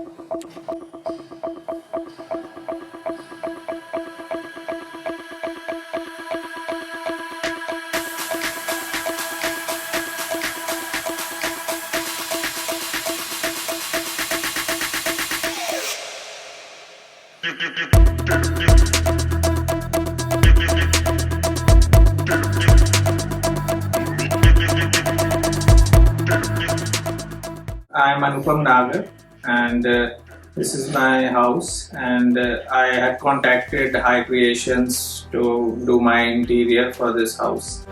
I'm Anupam Nagar, and this is my house. And I had contacted High Creations to do my interior for this house.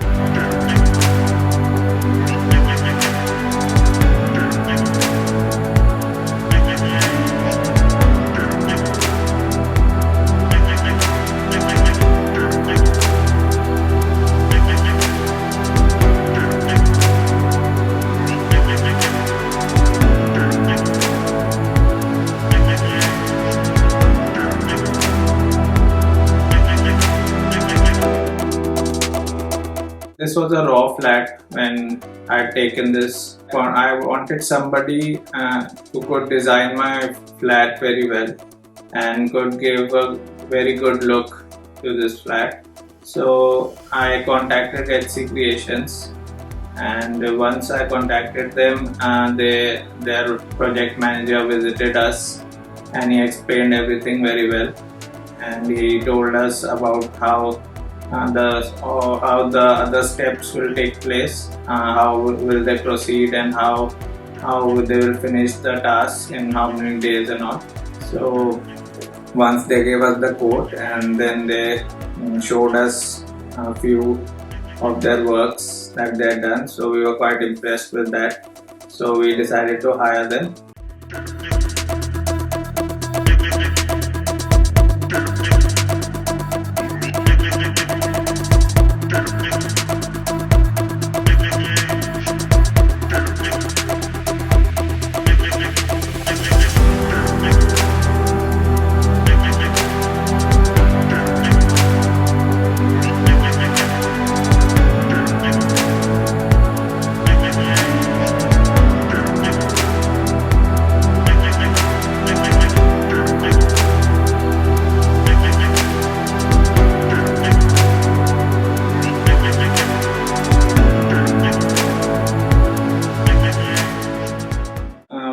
This was a raw flat when I had taken this. I wanted somebody who could design my flat very well and could give a very good look to this flat. So I contacted HC Creations, and once I contacted them, their project manager visited us and he explained everything very well, and he told us about how the other steps will take place, how will they proceed, and how they will finish the task in how many days and all. So once they gave us the quote, and then they showed us a few of their works that they had done, so we were quite impressed with that. So we decided to hire them.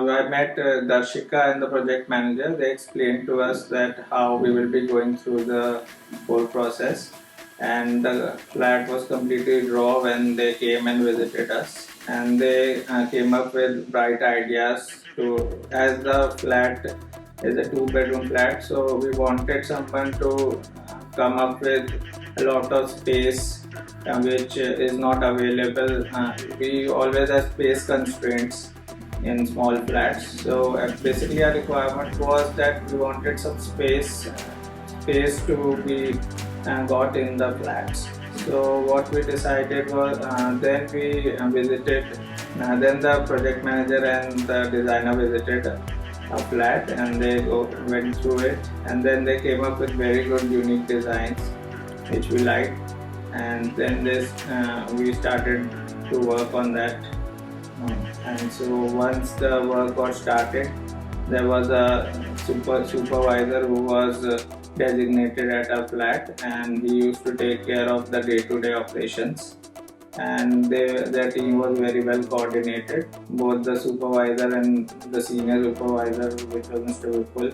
I met Darshika and the project manager. They explained to us that how we will be going through the whole process, and the flat was completely raw when they came and visited us, and they came up with bright ideas as the flat is a two-bedroom flat, so we wanted someone to come up with a lot of space which is not available. We always have space constraints in small flats. So basically our requirement was that we wanted some space to be got in the flats. So what we decided was, then we visited, then the project manager and the designer visited a flat, and they went through it, and then they came up with very good unique designs which we liked, and then we started to work on that. And so once the work got started, there was a supervisor who was designated at our flat, and he used to take care of the day-to-day operations, and their team was very well coordinated. Both the supervisor and the senior supervisor, which was Mr. Vipul,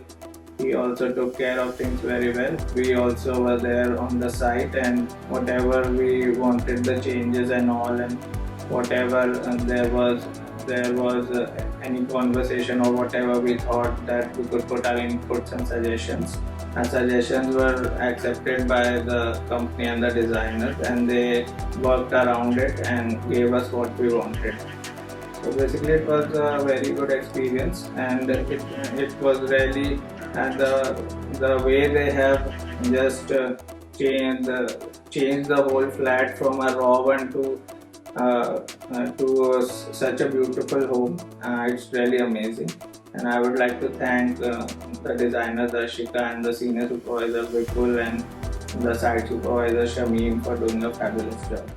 he also took care of things very well. We also were there on the site, and whatever we wanted, the changes and all, and whatever there was any conversation or whatever we thought that we could put our inputs and suggestions. And suggestions were accepted by the company and the designers, and they worked around it and gave us what we wanted. So basically it was a very good experience, and it was really the way they have just changed the whole flat from a raw one to such a beautiful home. It's really amazing, and I would like to thank the designer Darshika and the senior supervisor Vipul and the site supervisor Shamim for doing a fabulous job.